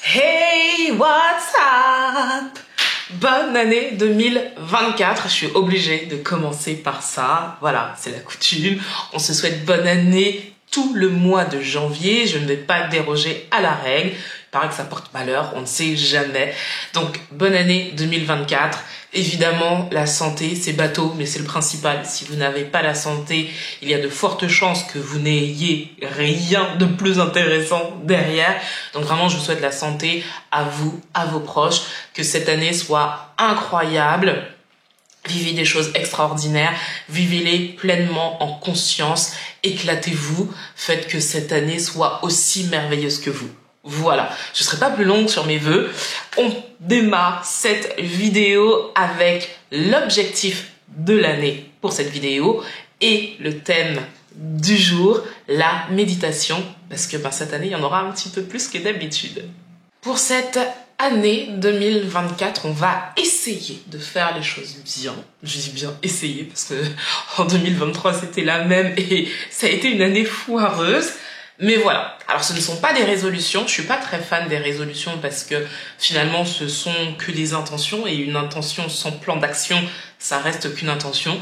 Hey, what's up? Bonne année 2024. Je suis obligée de commencer par ça. Voilà, c'est la coutume. On se souhaite bonne année tout le mois de janvier. Je ne vais pas déroger à la règle. Il paraît que ça porte malheur, on ne sait jamais. Donc, bonne année 2024. Évidemment, la santé, c'est bateau, mais c'est le principal. Si vous n'avez pas la santé, il y a de fortes chances que vous n'ayez rien de plus intéressant derrière. Donc vraiment, je vous souhaite la santé à vous, à vos proches, que cette année soit incroyable. Vivez des choses extraordinaires, vivez-les pleinement en conscience, éclatez-vous, faites que cette année soit aussi merveilleuse que vous. Voilà, je ne serai pas plus longue sur mes vœux. On démarre cette vidéo avec l'objectif de l'année pour cette vidéo et le thème du jour, la méditation, parce que cette année, il y en aura un petit peu plus que d'habitude. Pour cette année 2024, on va essayer de faire les choses bien. Je dis bien essayer parce que en 2023, c'était la même et ça a été une année foireuse. Mais voilà, alors ce ne sont pas des résolutions, je suis pas très fan des résolutions parce que finalement ce sont que des intentions et une intention sans plan d'action, ça reste qu'une intention.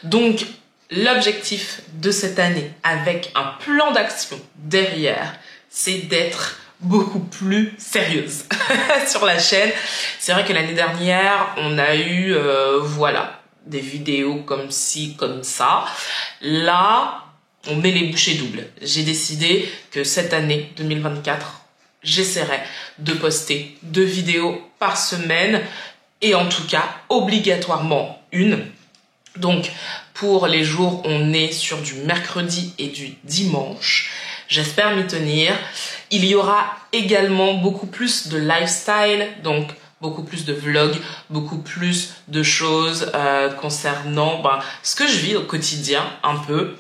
Donc l'objectif de cette année avec un plan d'action derrière, c'est d'être beaucoup plus sérieuse sur la chaîne. C'est vrai que l'année dernière, on a eu des vidéos comme ci, comme ça. Là, on met les bouchées doubles. J'ai décidé que cette année 2024, j'essaierai de poster 2 vidéos par semaine et en tout cas, obligatoirement une. Donc, pour les jours, on est sur du mercredi et du dimanche. J'espère m'y tenir. Il y aura également beaucoup plus de lifestyle, donc beaucoup plus de vlogs, beaucoup plus de choses concernant ce que je vis au quotidien un peu.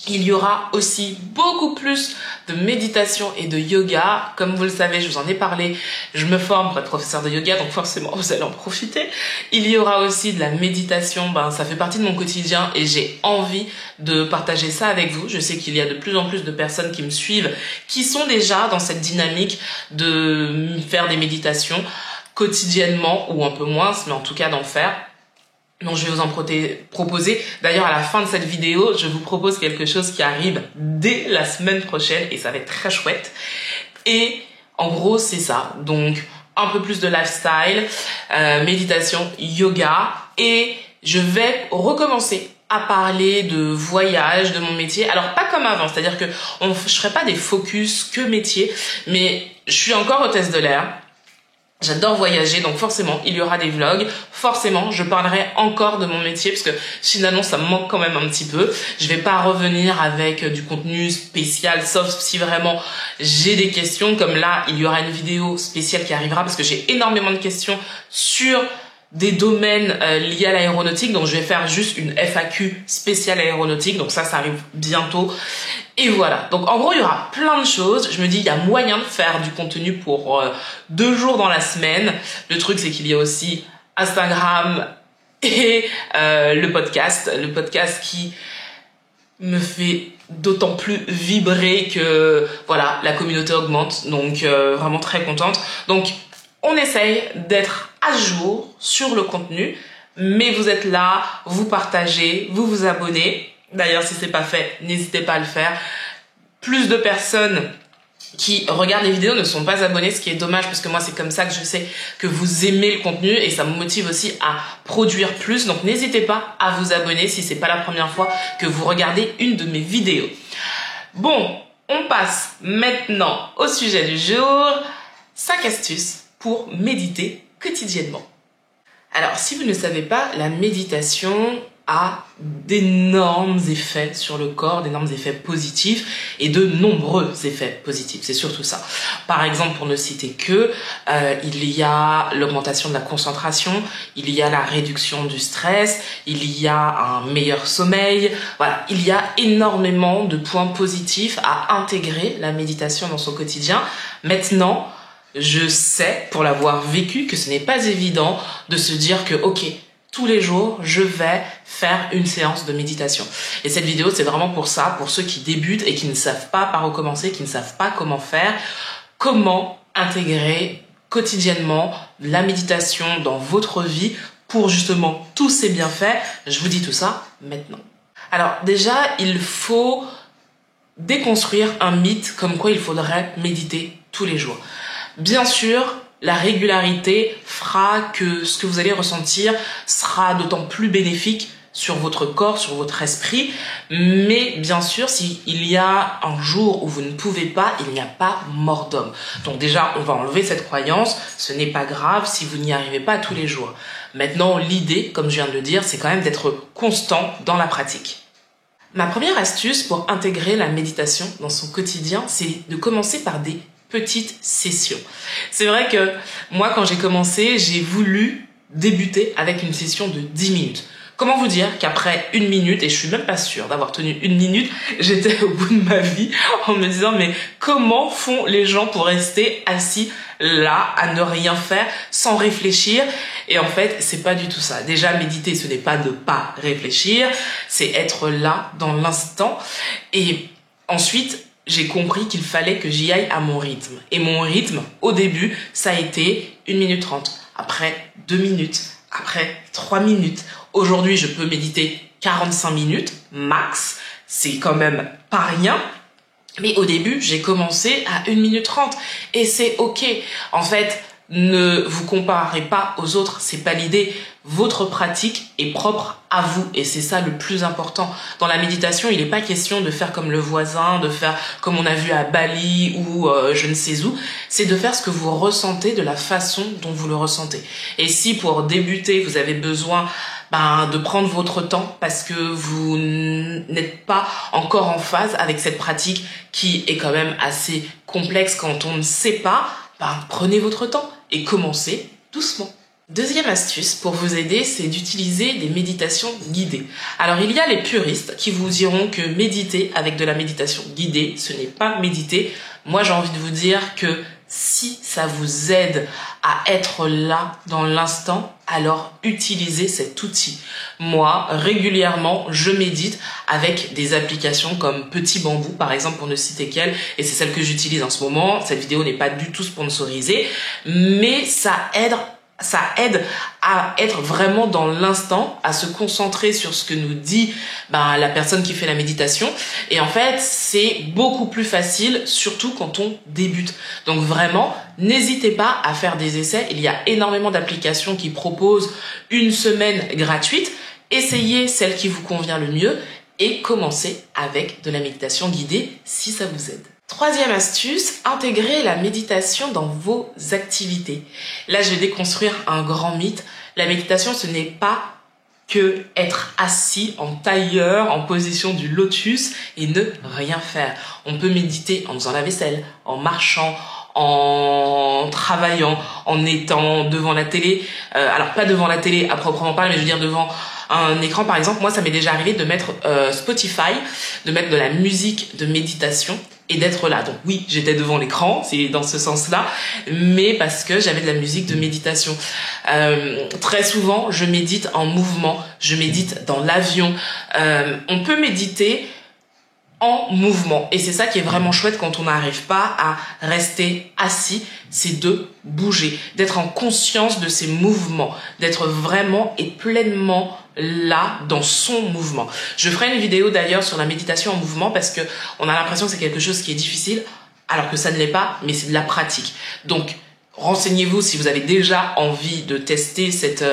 Il y aura aussi beaucoup plus de méditation et de yoga. Comme vous le savez, je vous en ai parlé, je me forme pour être professeur de yoga, donc forcément, vous allez en profiter. Il y aura aussi de la méditation, ça fait partie de mon quotidien et j'ai envie de partager ça avec vous. Je sais qu'il y a de plus en plus de personnes qui me suivent, qui sont déjà dans cette dynamique de faire des méditations quotidiennement ou un peu moins, mais en tout cas d'en faire. Donc je vais vous en proposer. D'ailleurs, à la fin de cette vidéo, je vous propose quelque chose qui arrive dès la semaine prochaine et ça va être très chouette. Et en gros, c'est ça. Donc, un peu plus de lifestyle, méditation, yoga. Et je vais recommencer à parler de voyage, de mon métier. Alors, pas comme avant, c'est-à-dire que je ferai pas des focus que métier, mais je suis encore hôtesse de l'air. J'adore voyager, donc forcément, il y aura des vlogs. Forcément, je parlerai encore de mon métier parce que finalement, ça me manque quand même un petit peu. Je vais pas revenir avec du contenu spécial, sauf si vraiment j'ai des questions. Comme là, il y aura une vidéo spéciale qui arrivera parce que j'ai énormément de questions sur des domaines liés à l'aéronautique. Donc, je vais faire juste une FAQ spéciale aéronautique. Donc ça arrive bientôt. Et voilà. Donc, en gros, il y aura plein de choses. Je me dis, il y a moyen de faire du contenu pour 2 jours dans la semaine. Le truc, c'est qu'il y a aussi Instagram et le podcast. Le podcast qui me fait d'autant plus vibrer que, voilà, la communauté augmente. Donc, vraiment très contente. Donc, on essaye d'être à jour sur le contenu, mais vous êtes là, vous partagez, vous vous abonnez. D'ailleurs, si c'est pas fait, n'hésitez pas à le faire. Plus de personnes qui regardent les vidéos ne sont pas abonnées, ce qui est dommage parce que moi, c'est comme ça que je sais que vous aimez le contenu et ça me motive aussi à produire plus. Donc, n'hésitez pas à vous abonner si c'est pas la première fois que vous regardez une de mes vidéos. Bon, on passe maintenant au sujet du jour. 5 astuces pour méditer quotidiennement. Alors, si vous ne savez pas, la méditation a d'énormes effets sur le corps, d'énormes effets positifs et de nombreux effets positifs. C'est surtout ça. Par exemple, pour ne citer que, il y a l'augmentation de la concentration, il y a la réduction du stress, il y a un meilleur sommeil. Voilà, il y a énormément de points positifs à intégrer la méditation dans son quotidien. Maintenant, je sais, pour l'avoir vécu, que ce n'est pas évident de se dire que, ok, tous les jours, je vais faire une séance de méditation. Et cette vidéo, c'est vraiment pour ça, pour ceux qui débutent et qui ne savent pas par où commencer, qui ne savent pas comment faire, comment intégrer quotidiennement la méditation dans votre vie pour justement tous ces bienfaits? Je vous dis tout ça maintenant. Alors déjà, il faut déconstruire un mythe comme quoi il faudrait méditer tous les jours. Bien sûr, la régularité fera que ce que vous allez ressentir sera d'autant plus bénéfique sur votre corps, sur votre esprit, mais bien sûr, s'il y a un jour où vous ne pouvez pas, il n'y a pas mort d'homme. Donc déjà, on va enlever cette croyance, ce n'est pas grave si vous n'y arrivez pas tous les jours. Maintenant, l'idée, comme je viens de le dire, c'est quand même d'être constant dans la pratique. Ma première astuce pour intégrer la méditation dans son quotidien, c'est de commencer par des petites sessions. C'est vrai que moi, quand j'ai commencé, j'ai voulu débuter avec une session de 10 minutes. Comment vous dire qu'après 1 minute, et je suis même pas sûre d'avoir tenu 1 minute, j'étais au bout de ma vie en me disant mais comment font les gens pour rester assis là à ne rien faire sans réfléchir? Et en fait, c'est pas du tout ça. Déjà, méditer, ce n'est pas de pas réfléchir, c'est être là dans l'instant. Et ensuite, j'ai compris qu'il fallait que j'y aille à mon rythme. Et mon rythme, au début, ça a été 1 minute 30. Après, 2 minutes. Après, 3 minutes. Aujourd'hui, je peux méditer 45 minutes, max. C'est quand même pas rien. Mais au début, j'ai commencé à 1 minute 30. Et c'est ok. En fait, ne vous comparez pas aux autres. C'est pas l'idée. Votre pratique est propre à vous. Et c'est ça le plus important. Dans la méditation, il n'est pas question de faire comme le voisin, de faire comme on a vu à Bali ou je ne sais où. C'est de faire ce que vous ressentez de la façon dont vous le ressentez. Et si pour débuter, vous avez besoin de prendre votre temps parce que vous n'êtes pas encore en phase avec cette pratique qui est quand même assez complexe quand on ne sait pas, prenez votre temps et commencez doucement. Deuxième astuce pour vous aider, c'est d'utiliser des méditations guidées. Alors il y a les puristes qui vous diront que méditer avec de la méditation guidée, ce n'est pas méditer. Moi j'ai envie de vous dire que si ça vous aide à être là dans l'instant, alors utilisez cet outil. Moi, régulièrement, je médite avec des applications comme Petit Bambou, par exemple, pour ne citer qu'elle, et c'est celle que j'utilise en ce moment. Cette vidéo n'est pas du tout sponsorisée, mais ça aide à être vraiment dans l'instant, à se concentrer sur ce que nous dit la personne qui fait la méditation. Et en fait, c'est beaucoup plus facile, surtout quand on débute. Donc vraiment, n'hésitez pas à faire des essais. Il y a énormément d'applications qui proposent 1 semaine gratuite. Essayez celle qui vous convient le mieux et commencez avec de la méditation guidée si ça vous aide. Troisième astuce, intégrer la méditation dans vos activités. Là, je vais déconstruire un grand mythe. La méditation, ce n'est pas que être assis en tailleur, en position du lotus et ne rien faire. On peut méditer en faisant la vaisselle, en marchant, en travaillant, en étant devant la télé. Alors, pas devant la télé à proprement parler, mais je veux dire devant un écran, par exemple. Moi, ça m'est déjà arrivé de mettre Spotify, de mettre de la musique de méditation et d'être là. Donc oui, j'étais devant l'écran, c'est dans ce sens-là, mais parce que j'avais de la musique de méditation. Très souvent, je médite en mouvement, je médite dans l'avion. On peut méditer en mouvement. Et c'est ça qui est vraiment chouette quand on n'arrive pas à rester assis, c'est de bouger, d'être en conscience de ses mouvements, d'être vraiment et pleinement là dans son mouvement. Je ferai une vidéo d'ailleurs sur la méditation en mouvement parce que on a l'impression que c'est quelque chose qui est difficile alors que ça ne l'est pas, mais c'est de la pratique. Donc renseignez-vous si vous avez déjà envie de tester cette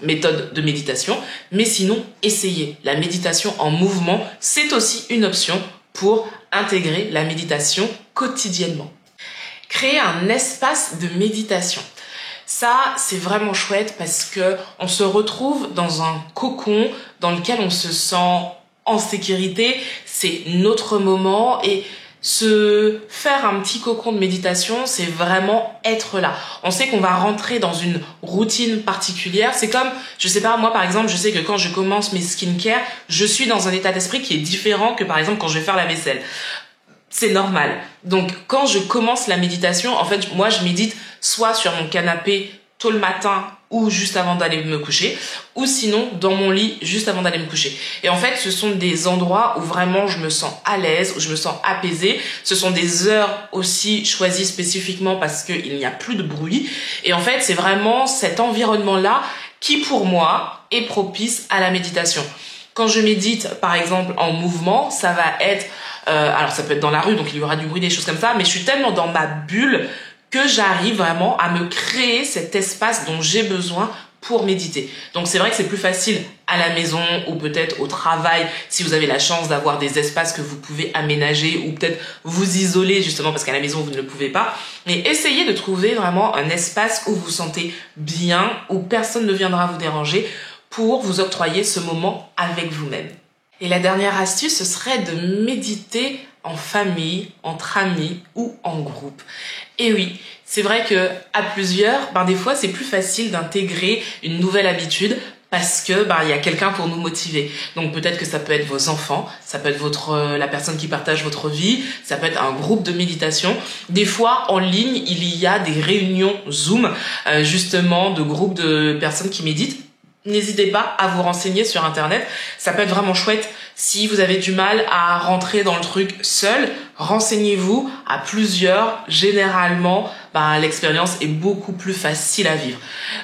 méthode de méditation, mais sinon essayez. La méditation en mouvement, c'est aussi une option pour intégrer la méditation quotidiennement. Créer un espace de méditation. Ça, c'est vraiment chouette parce que on se retrouve dans un cocon dans lequel on se sent en sécurité. C'est notre moment et se faire un petit cocon de méditation, c'est vraiment être là. On sait qu'on va rentrer dans une routine particulière. C'est comme, je sais pas, moi par exemple, je sais que quand je commence mes skincare, je suis dans un état d'esprit qui est différent que par exemple quand je vais faire la vaisselle. C'est normal. Donc quand je commence la méditation, en fait, moi je médite soit sur mon canapé tôt le matin ou juste avant d'aller me coucher, ou sinon dans mon lit juste avant d'aller me coucher. Et en fait, ce sont des endroits où vraiment je me sens à l'aise, où je me sens apaisée. Ce sont des heures aussi choisies spécifiquement parce qu'il n'y a plus de bruit. Et en fait, c'est vraiment cet environnement-là qui, pour moi, est propice à la méditation. Quand je médite, par exemple, en mouvement, ça va être... alors, ça peut être dans la rue, donc il y aura du bruit, des choses comme ça, mais je suis tellement dans ma bulle que j'arrive vraiment à me créer cet espace dont j'ai besoin pour méditer. Donc c'est vrai que c'est plus facile à la maison ou peut-être au travail si vous avez la chance d'avoir des espaces que vous pouvez aménager ou peut-être vous isoler justement parce qu'à la maison vous ne le pouvez pas. Mais essayez de trouver vraiment un espace où vous vous sentez bien, où personne ne viendra vous déranger pour vous octroyer ce moment avec vous-même. Et la dernière astuce, ce serait de méditer en famille, entre amis ou en groupe. Et oui, c'est vrai que à plusieurs, des fois c'est plus facile d'intégrer une nouvelle habitude parce que il y a quelqu'un pour nous motiver. Donc peut-être que ça peut être vos enfants, ça peut être la personne qui partage votre vie, ça peut être un groupe de méditation. Des fois en ligne, il y a des réunions Zoom justement de groupes de personnes qui méditent. N'hésitez pas à vous renseigner sur internet, ça peut être vraiment chouette. Si vous avez du mal à rentrer dans le truc seul, renseignez-vous à plusieurs. Généralement, l'expérience est beaucoup plus facile à vivre.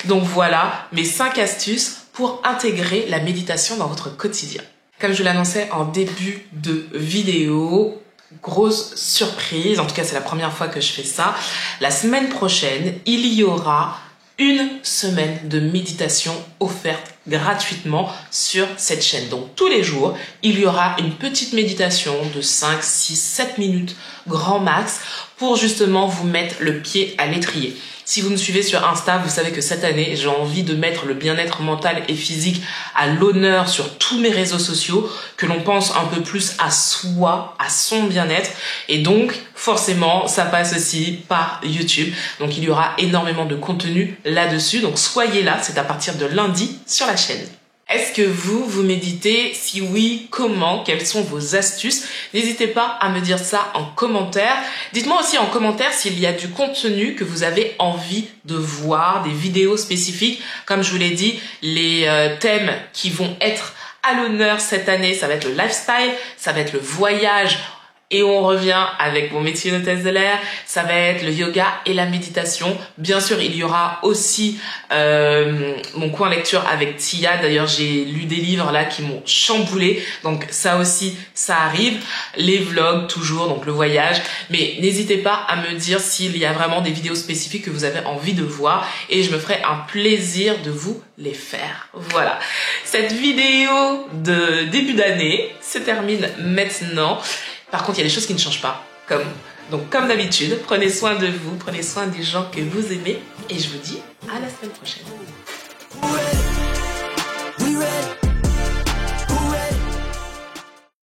Donc voilà mes 5 astuces pour intégrer la méditation dans votre quotidien. Comme je l'annonçais en début de vidéo, grosse surprise, en tout cas c'est la première fois que je fais ça. La semaine prochaine, il y aura une semaine de méditation offerte gratuitement sur cette chaîne. Donc tous les jours, il y aura une petite méditation de 5, 6, 7 minutes grand max pour justement vous mettre le pied à l'étrier. Si vous me suivez sur Insta, vous savez que cette année, j'ai envie de mettre le bien-être mental et physique à l'honneur sur tous mes réseaux sociaux, que l'on pense un peu plus à soi, à son bien-être. Et donc, forcément, ça passe aussi par YouTube. Donc, il y aura énormément de contenu là-dessus. Donc, soyez là, c'est à partir de lundi sur la chaîne. Est-ce que vous méditez? Si oui, comment? Quelles sont vos astuces? N'hésitez pas à me dire ça en commentaire. Dites-moi aussi en commentaire s'il y a du contenu que vous avez envie de voir, des vidéos spécifiques. Comme je vous l'ai dit, les thèmes qui vont être à l'honneur cette année, ça va être le lifestyle, ça va être le voyage. Et on revient avec mon métier d'hôtesse de l'air, ça va être le yoga et la méditation. Bien sûr, il y aura aussi mon coin lecture avec Tia. D'ailleurs, j'ai lu des livres là qui m'ont chamboulé. Donc ça aussi, ça arrive. Les vlogs, toujours, donc le voyage. Mais n'hésitez pas à me dire s'il y a vraiment des vidéos spécifiques que vous avez envie de voir. Et je me ferai un plaisir de vous les faire. Voilà. Cette vidéo de début d'année se termine maintenant. Par contre, il y a des choses qui ne changent pas. Donc, comme d'habitude, prenez soin de vous, prenez soin des gens que vous aimez. Et je vous dis à la semaine prochaine.